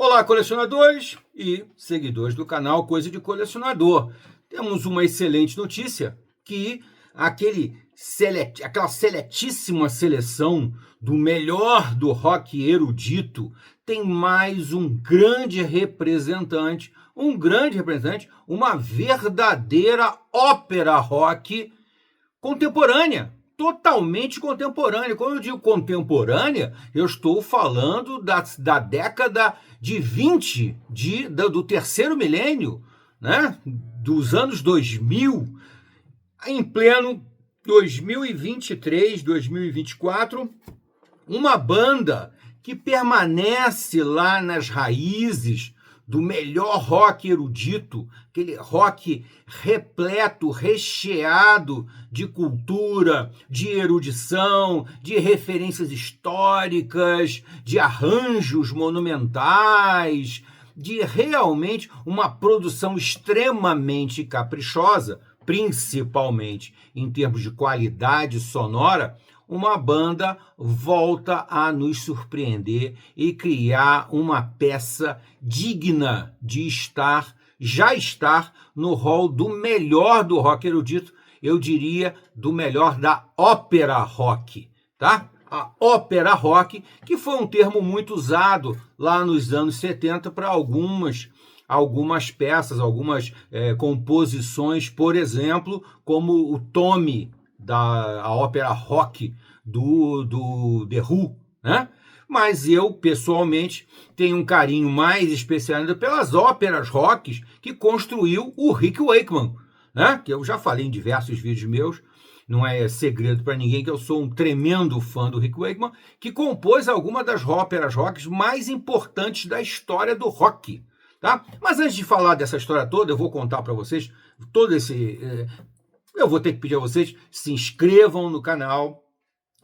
Olá, colecionadores e seguidores do canal Coisa de Colecionador. Temos uma excelente notícia, que aquela seletíssima seleção do melhor do rock erudito tem mais um grande representante, uma verdadeira ópera rock contemporânea, totalmente contemporânea. Quando eu digo contemporânea, eu estou falando da década de 20, do terceiro milênio, né? Dos anos 2000, em pleno 2023, 2024, uma banda que permanece lá nas raízes do melhor rock erudito, aquele rock repleto, recheado de cultura, de erudição, de referências históricas, de arranjos monumentais, de realmente uma produção extremamente caprichosa, principalmente em termos de qualidade sonora. Uma banda volta a nos surpreender e criar uma peça digna de já estar no hall do melhor do rock erudito, eu diria do melhor da ópera rock, tá? A ópera rock, que foi um termo muito usado lá nos anos 70 para algumas peças, algumas composições, por exemplo, como o Tommy, da ópera rock do The Who, né? Mas eu, pessoalmente, tenho um carinho mais especial ainda pelas óperas rock que construiu o Rick Wakeman, né? Que eu já falei em diversos vídeos meus, não é segredo para ninguém que eu sou um tremendo fã do Rick Wakeman, que compôs algumas das óperas rock mais importantes da história do rock, tá? Mas antes de falar dessa história toda, eu vou contar para vocês eu vou ter que pedir a vocês se inscrevam no canal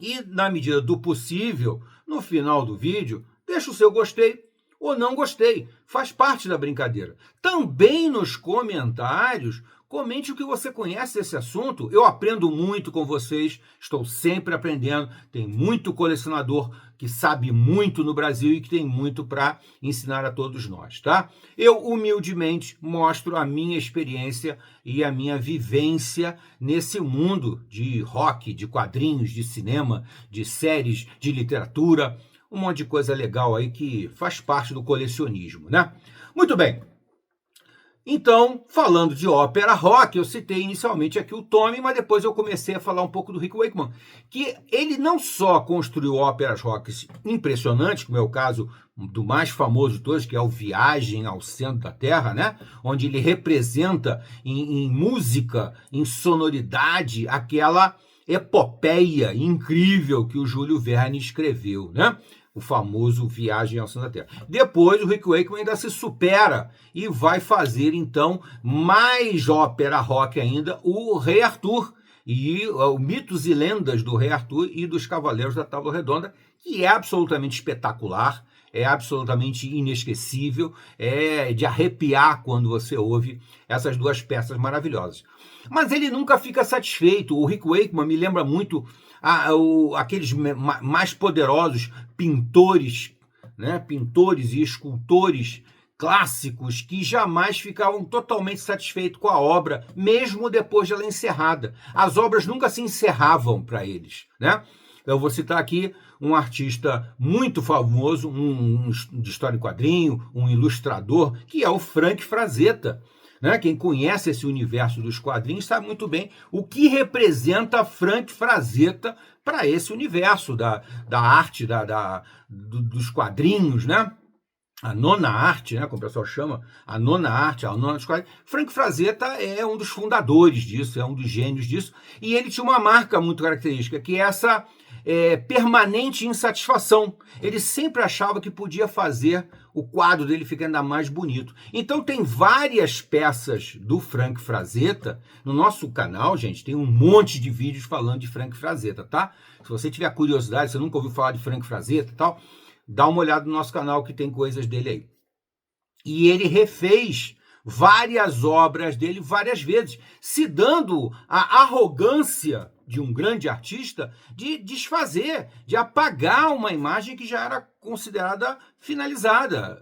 e, na medida do possível, no final do vídeo, deixa o seu gostei ou não gostei. Faz parte da brincadeira. Também nos comentários, comente o que você conhece desse assunto. Eu aprendo muito com vocês, estou sempre aprendendo. Tem muito colecionador que sabe muito no Brasil e que tem muito para ensinar a todos nós, tá? Eu, humildemente, mostro a minha experiência e a minha vivência nesse mundo de rock, de quadrinhos, de cinema, de séries, de literatura, um monte de coisa legal aí que faz parte do colecionismo, né? Muito bem. Então, falando de ópera rock, eu citei inicialmente aqui o Tommy, mas depois eu comecei a falar um pouco do Rick Wakeman, que ele não só construiu óperas rock impressionantes, como é o caso do mais famoso de todos, que é o Viagem ao Centro da Terra, né? Onde ele representa em música, em sonoridade, aquela epopeia incrível que o Júlio Verne escreveu, né? O famoso Viagem ao Centro da Terra. Depois o Rick Wakeman ainda se supera e vai fazer então mais ópera rock ainda, o Rei Arthur e o Mitos e Lendas do Rei Arthur e dos Cavaleiros da Tábua Redonda, que é absolutamente espetacular, é absolutamente inesquecível, é de arrepiar quando você ouve essas duas peças maravilhosas. Mas ele nunca fica satisfeito. O Rick Wakeman me lembra muito aqueles mais poderosos pintores, né? Pintores e escultores clássicos que jamais ficavam totalmente satisfeitos com a obra, mesmo depois de ela encerrada. As obras nunca se encerravam para eles, né? Eu vou citar aqui um artista muito famoso, de história em quadrinho, um ilustrador, que é o Frank Frazetta, né? Quem conhece esse universo dos quadrinhos sabe muito bem o que representa Frank Frazetta para esse universo da arte, dos quadrinhos, né? A nona arte, né, como o pessoal chama, a nona arte, a nona dos quadrinhos. Frank Frazetta é um dos fundadores disso, é um dos gênios disso, e ele tinha uma marca muito característica, que é essa permanente insatisfação. Ele sempre achava que podia fazer o quadro dele ficar ainda mais bonito. Então tem várias peças do Frank Frazetta no nosso canal, gente, tem um monte de vídeos falando de Frank Frazetta, tá? Se você tiver curiosidade, você nunca ouviu falar de Frank Frazetta e tal, dá uma olhada no nosso canal que tem coisas dele aí. E ele refez várias obras dele várias vezes, se dando a arrogância de um grande artista de desfazer, de apagar uma imagem que já era considerada finalizada,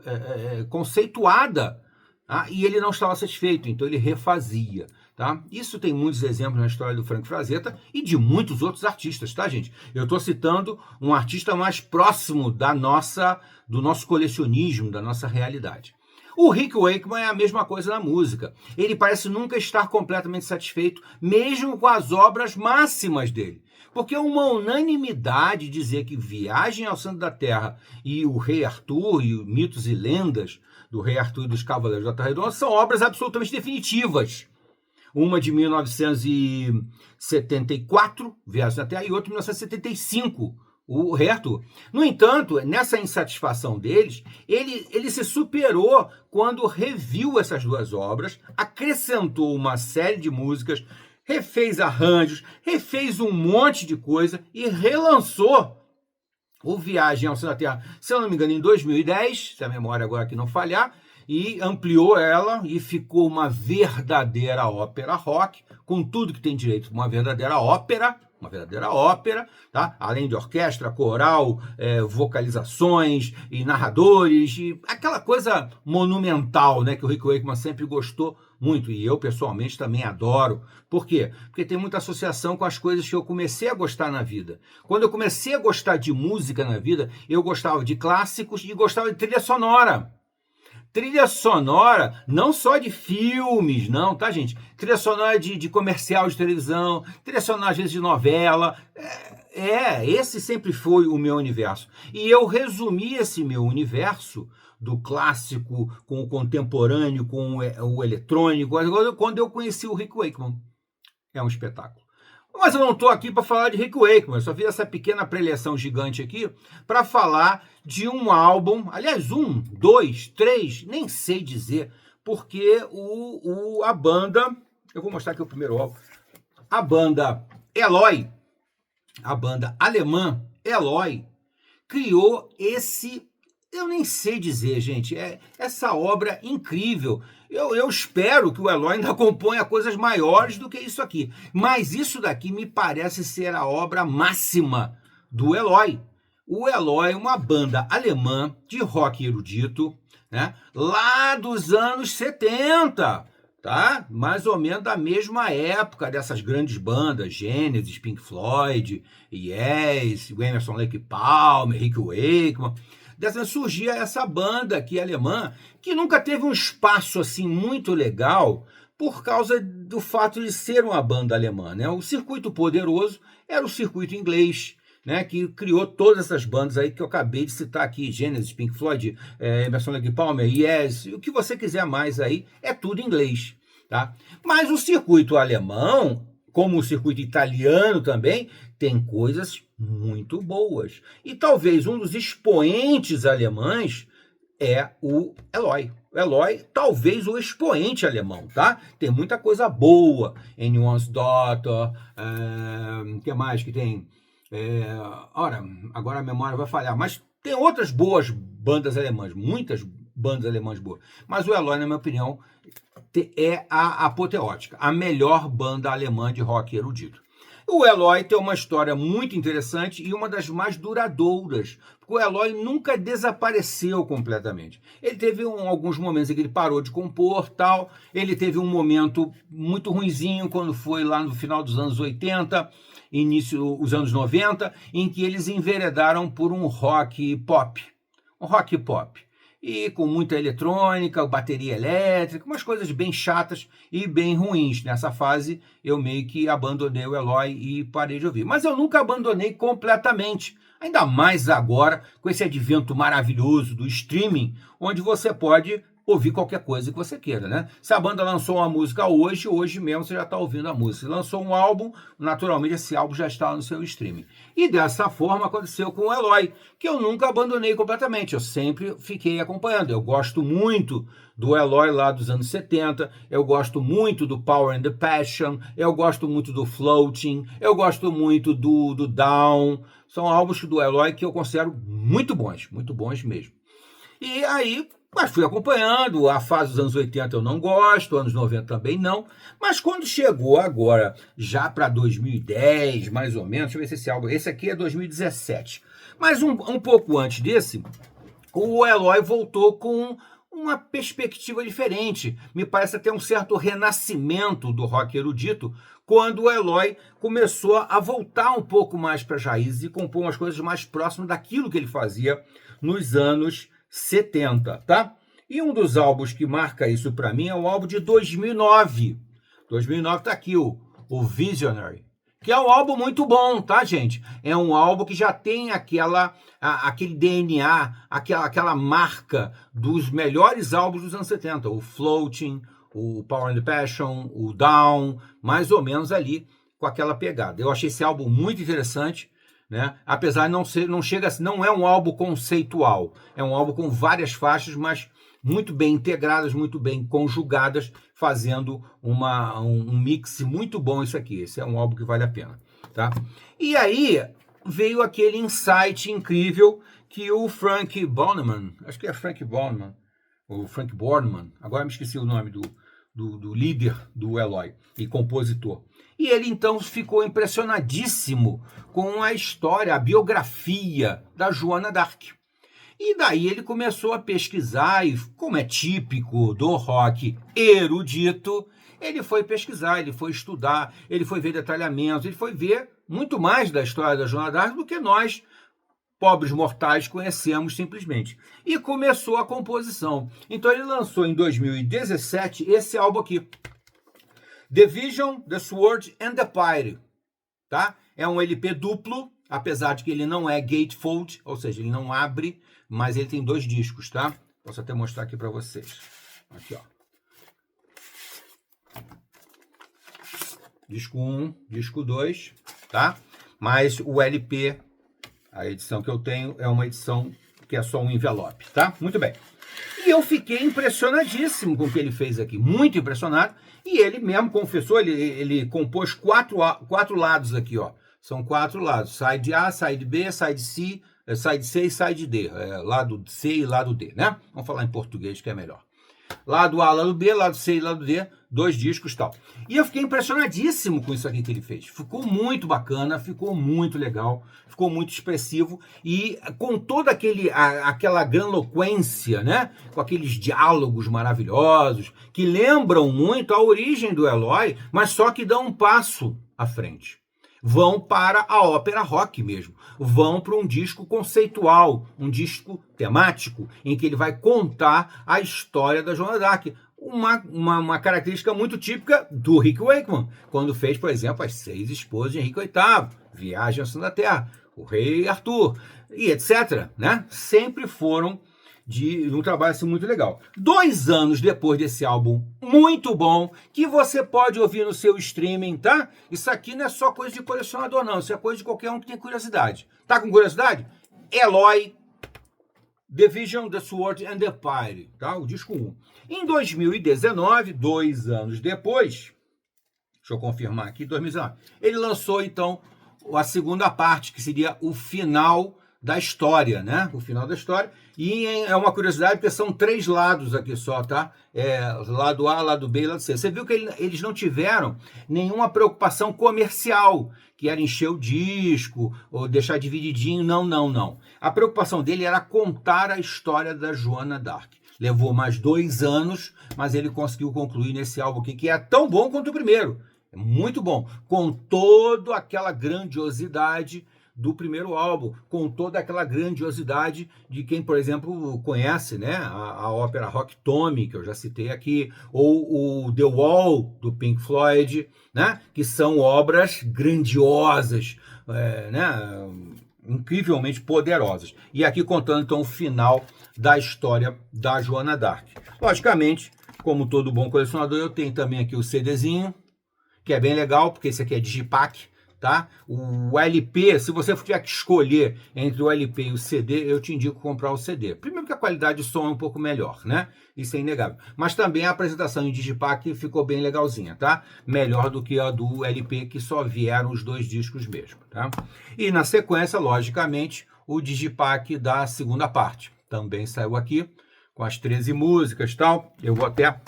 conceituada. Tá? E ele não estava satisfeito, então ele refazia. Tá? Isso tem muitos exemplos na história do Frank Frazetta e de muitos outros artistas, tá, gente? Eu estou citando um artista mais próximo do nosso colecionismo, da nossa realidade. O Rick Wakeman é a mesma coisa na música. Ele parece nunca estar completamente satisfeito, mesmo com as obras máximas dele. Porque é uma unanimidade dizer que Viagem ao Centro da Terra e o Rei Arthur e Mitos e Lendas do Rei Arthur e dos Cavaleiros da Terra Redonda são obras absolutamente definitivas. Uma de 1974, Viagem à Terra, e outra de 1975, o Rei Arthur. No entanto, nessa insatisfação deles, ele se superou quando reviu essas duas obras, acrescentou uma série de músicas, refez arranjos, refez um monte de coisa e relançou o Viagem ao Centro da Terra, se eu não me engano, em 2010, se a memória agora aqui não falhar, e ampliou ela e ficou uma verdadeira ópera rock, com tudo que tem direito, uma verdadeira ópera, tá? Além de orquestra, coral, vocalizações e narradores, e aquela coisa monumental, né, que o Rick Wakeman sempre gostou muito, e eu pessoalmente também adoro. Por quê? Porque tem muita associação com as coisas que eu comecei a gostar na vida. Quando eu comecei a gostar de música na vida, eu gostava de clássicos e gostava de trilha sonora. Trilha sonora, não só de filmes, não, tá, gente? Trilha sonora de comercial de televisão, trilha sonora, às vezes, de novela. Esse sempre foi o meu universo. E eu resumi esse meu universo do clássico com o contemporâneo, com o eletrônico, quando eu conheci o Rick Wakeman. É um espetáculo. Mas eu não estou aqui para falar de Rick Wakeman, eu só fiz essa pequena preleção gigante aqui para falar de um álbum, aliás, 1, 2, 3, nem sei dizer, porque a banda, eu vou mostrar aqui o primeiro álbum, a banda Eloy, a banda alemã Eloy, criou eu nem sei dizer, gente, essa obra incrível. Eu espero que o Eloy ainda componha coisas maiores do que isso aqui. Mas isso daqui me parece ser a obra máxima do Eloy. O Eloy é uma banda alemã de rock erudito, né? Lá dos anos 70, tá? Mais ou menos da mesma época dessas grandes bandas, Genesis, Pink Floyd, Yes, Emerson Lake Palmer, Rick Wakeman. Surgia essa banda aqui alemã, que nunca teve um espaço assim muito legal por causa do fato de ser uma banda alemã, né? O circuito poderoso era o circuito inglês, né, que criou todas essas bandas aí que eu acabei de citar aqui, Genesis, Pink Floyd, Emerson Lake Palmer, Yes, o que você quiser mais aí, é tudo inglês, tá? Mas o circuito alemão, como o circuito italiano também, tem coisas muito boas. E talvez um dos expoentes alemães é o Eloy. O Eloy, talvez o expoente alemão, tá? Tem muita coisa boa. Anyone's Daughter, que mais que tem? Agora a memória vai falhar, mas tem outras boas bandas alemãs, muitas bandas alemãs boas. Mas o Eloy, na minha opinião, é a apoteótica, a melhor banda alemã de rock erudito. O Eloy tem uma história muito interessante e uma das mais duradouras, porque o Eloy nunca desapareceu completamente. Ele teve alguns momentos em que ele parou de compor, tal. Ele teve um momento muito ruinzinho quando foi lá no final dos anos 80, início dos anos 90, em que eles enveredaram por um rock pop. Um rock pop. E com muita eletrônica, bateria elétrica, umas coisas bem chatas e bem ruins. Nessa fase, eu meio que abandonei o Eloy e parei de ouvir. Mas eu nunca abandonei completamente. Ainda mais agora, com esse advento maravilhoso do streaming, onde você pode ouvir qualquer coisa que você queira, né? Se a banda lançou uma música hoje mesmo você já está ouvindo a música. Se lançou um álbum, naturalmente esse álbum já está no seu streaming. E dessa forma aconteceu com o Eloy, que eu nunca abandonei completamente, eu sempre fiquei acompanhando. Eu gosto muito do Eloy lá dos anos 70, eu gosto muito do Power and the Passion, eu gosto muito do Floating, eu gosto muito do Down. São álbuns do Eloy que eu considero muito bons mesmo. E aí, Mas fui acompanhando, a fase dos anos 80 eu não gosto, anos 90 também não, mas quando chegou agora, já para 2010, mais ou menos, deixa eu ver se esse álbum, esse aqui é 2017, mas um pouco antes desse, o Eloy voltou com uma perspectiva diferente. Me parece até um certo renascimento do rock erudito, quando o Eloy começou a voltar um pouco mais para as raízes e compor umas coisas mais próximas daquilo que ele fazia nos anos 70, tá? E um dos álbuns que marca isso para mim é o álbum de 2009. 2009 tá aqui, o Visionary, que é um álbum muito bom, tá, gente? É um álbum que já tem aquele DNA, aquela marca dos melhores álbuns dos anos 70. O Floating, o Power and the Passion, o Down, mais ou menos ali com aquela pegada. Eu achei esse álbum muito interessante, né? Apesar de não é um álbum conceitual, é um álbum com várias faixas, mas muito bem integradas, muito bem conjugadas, fazendo um mix muito bom isso aqui. Esse é um álbum que vale a pena, tá? E aí veio aquele insight incrível que o Frank Bornemann, acho que é Frank Bornemann, ou Frank Bornemann, agora me esqueci o nome do líder do Eloy e compositor. E ele então ficou impressionadíssimo com a história, a biografia da Joana d'Arc. E daí ele começou a pesquisar, e como é típico do rock erudito, ele foi pesquisar, ele foi estudar, ele foi ver detalhamentos, ele foi ver muito mais da história da Joana d'Arc do que nós, pobres mortais, conhecemos simplesmente. E começou a composição. Então ele lançou em 2017 esse álbum aqui, The Vision, The Sword and the Pyre, tá? É um LP duplo, apesar de que ele não é gatefold, ou seja, ele não abre, mas ele tem 2 discos, tá? Posso até mostrar aqui para vocês. Aqui, ó. Disco 1, disco 2, tá? Mas o LP, a edição que eu tenho, é uma edição que é só um envelope, tá? Muito bem. E eu fiquei impressionadíssimo com o que ele fez aqui, muito impressionado. E ele mesmo confessou, ele compôs 4 lados aqui, ó. São 4 lados, side A, side B, side C e side D. Lado C e lado D, né? Vamos falar em português que é melhor. Lado A, lado B, lado C e lado D, 2 discos e tal. E eu fiquei impressionadíssimo com isso aqui que ele fez. Ficou muito bacana, ficou muito legal, ficou muito expressivo e com toda aquela granloquência, né? Com aqueles diálogos maravilhosos que lembram muito a origem do Eloy, mas só que dão um passo à frente. Vão para a ópera rock mesmo, vão para um disco conceitual, um disco temático, em que ele vai contar a história da Joana d'Arc. Uma característica muito típica do Rick Wakeman, quando fez, por exemplo, As 6 Esposas de Henrique VIII, Viagem ao Centro da Terra, O Rei Arthur, e etc., né? Sempre foram de um trabalho assim, muito legal. 2 anos depois desse álbum muito bom, que você pode ouvir no seu streaming, tá? Isso aqui não é só coisa de colecionador, não. Isso é coisa de qualquer um que tem curiosidade. Tá com curiosidade? Eloy, The Vision, The Sword and the Pyre, tá? O disco 1. Em 2019, 2 anos depois, deixa eu confirmar aqui, 2019, ele lançou, então, a segunda parte, que seria o final da história, né? O final da história. E é uma curiosidade, porque são 3 lados aqui só, tá? Lado A, lado B e lado C. Você viu que eles não tiveram nenhuma preocupação comercial, que era encher o disco ou deixar divididinho. Não. A preocupação dele era contar a história da Joana d'Arc. Levou mais 2 anos, mas ele conseguiu concluir nesse álbum aqui, que é tão bom quanto o primeiro. É muito bom, com toda aquela grandiosidade do primeiro álbum, com toda aquela grandiosidade de quem, por exemplo, conhece, né, a ópera rock Tommy, que eu já citei aqui, ou o The Wall, do Pink Floyd, né, que são obras grandiosas, né, incrivelmente poderosas. E aqui contando, então, o final da história da Joana d'Arc. Logicamente, como todo bom colecionador, eu tenho também aqui o CDzinho, que é bem legal, porque esse aqui é Digipack, tá? O LP, se você tiver que escolher entre o LP e o CD, eu te indico comprar o CD. Primeiro que a qualidade de som é um pouco melhor, né? Isso é inegável. Mas também a apresentação em Digipack ficou bem legalzinha, tá? Melhor do que a do LP, que só vieram os 2 discos mesmo, tá? E na sequência, logicamente, o Digipack da segunda parte. Também saiu aqui com as 13 músicas e tal. Eu vou até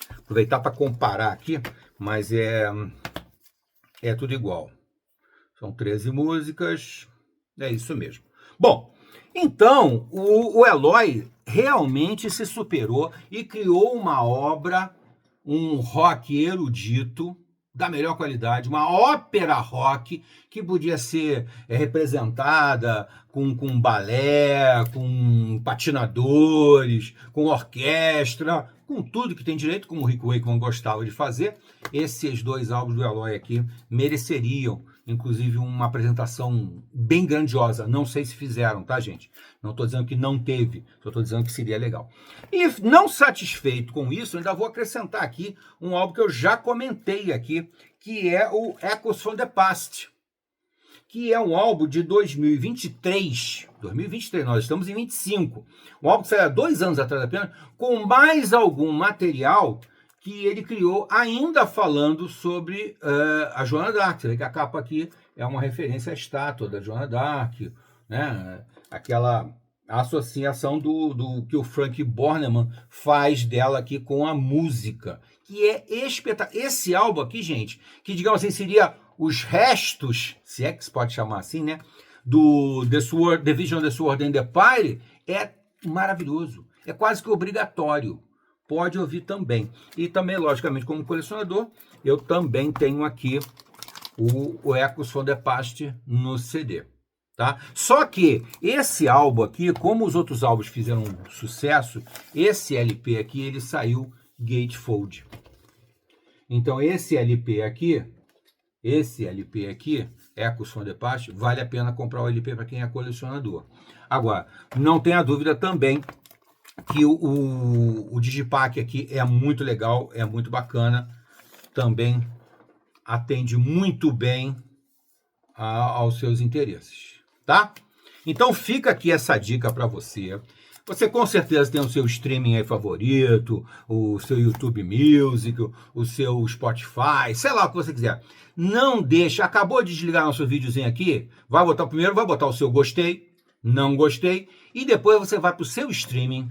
aproveitar para comparar aqui, mas é tudo igual. São 13 músicas, é isso mesmo. Bom, então o Eloy realmente se superou e criou uma obra, um rock erudito, da melhor qualidade, uma ópera rock que podia ser representada com balé, com patinadores, com orquestra, com tudo que tem direito, como o Rick Wakeman gostava de fazer. Esses dois álbuns do Eloy aqui mereceriam, inclusive, uma apresentação bem grandiosa. Não sei se fizeram, tá, gente? Não estou dizendo que não teve, só estou dizendo que seria legal. E não satisfeito com isso, ainda vou acrescentar aqui um álbum que eu já comentei aqui, que é o Echoes from the Past, que é um álbum de 2023, nós estamos em 25, um álbum que saiu há 2 anos atrás apenas, com mais algum material que ele criou, ainda falando sobre a Joana d'Arc. Você vê que a capa aqui é uma referência à estátua da Joana d'Arc, né? Aquela associação do que o Frank Bornemann faz dela aqui com a música, que é espetacular. Esse álbum aqui, gente, que digamos assim seria os restos, se é que se pode chamar assim, né, do The Vision, The Sword and the Pyre, é maravilhoso, é quase que obrigatório. Pode ouvir também. E também, logicamente, como colecionador, eu também tenho aqui o Echoes from the Past no CD. Tá? Só que esse álbum aqui, como os outros álbuns fizeram sucesso, esse LP aqui, ele saiu gatefold. Então, esse LP aqui, Echoes from the Past, vale a pena comprar o LP para quem é colecionador. Agora, não tenha dúvida também que o Digipack aqui é muito legal, é muito bacana, também atende muito bem aos seus interesses, tá? Então fica aqui essa dica para você. Você com certeza tem o seu streaming aí favorito, o seu YouTube Music, o seu Spotify, sei lá o que você quiser. Não deixa, acabou de desligar nosso videozinho aqui, vai botar o seu gostei, não gostei, e depois você vai para o seu streaming,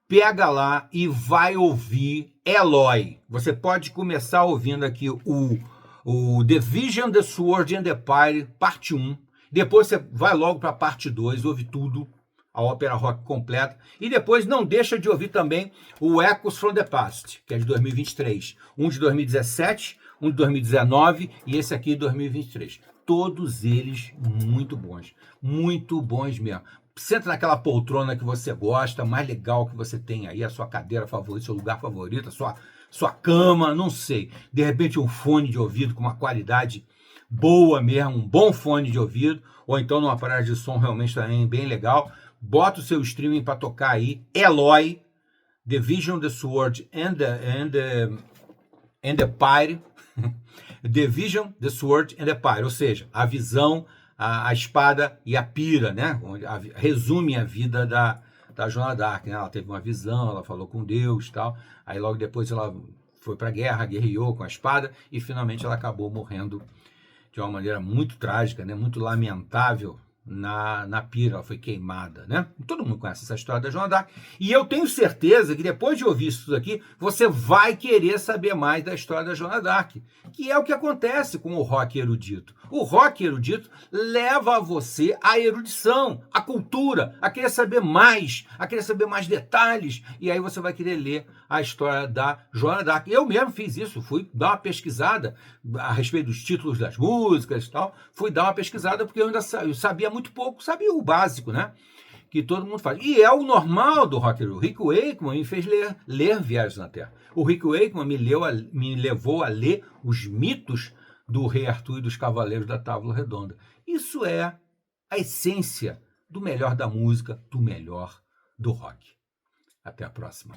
pega lá e vai ouvir Eloy. Você pode começar ouvindo aqui o The Vision, The Sword and the Pyre, parte 1. Depois você vai logo para a parte 2, ouve tudo, a ópera rock completa. E depois não deixa de ouvir também o Echoes from the Past, que é de 2023. Um de 2017, um de 2019 e esse aqui de 2023. Todos eles muito bons mesmo. Senta naquela poltrona que você gosta, mais legal que você tem aí, a sua cadeira favorita, seu lugar favorito, a sua cama, não sei. De repente um fone de ouvido com uma qualidade boa mesmo, um bom fone de ouvido, ou então numa parada de som realmente também bem legal. Bota o seu streaming para tocar aí, Eloy, The Vision, The Sword and the Pyre, The Vision, The Sword and the Pyre, ou seja, a visão, a espada e a pira, né? Resume a vida da Joana d'Arc, né? Ela teve uma visão, ela falou com Deus e tal, aí logo depois ela foi para a guerra, guerreou com a espada e finalmente ela acabou morrendo de uma maneira muito trágica, né? Muito lamentável na pira, ela foi queimada, né? Todo mundo conhece essa história da Joana d'Arc. E eu tenho certeza que depois de ouvir isso tudo aqui, você vai querer saber mais da história da Joana d'Arc, que é o que acontece com o rock erudito. O rock erudito leva você à erudição, à cultura, a querer saber mais detalhes, e aí você vai querer ler a história da Joana d'Arc. Eu mesmo fiz isso, fui dar uma pesquisada a respeito dos títulos das músicas e tal, fui dar uma pesquisada porque eu sabia muito pouco, sabia o básico, né? Que todo mundo faz. E é o normal do rock. O Rick Wakeman me fez ler Viagens na Terra. O Rick Wakeman me levou a ler os mitos do Rei Arthur e dos Cavaleiros da Távola Redonda. Isso é a essência do melhor da música, do melhor do rock. Até a próxima.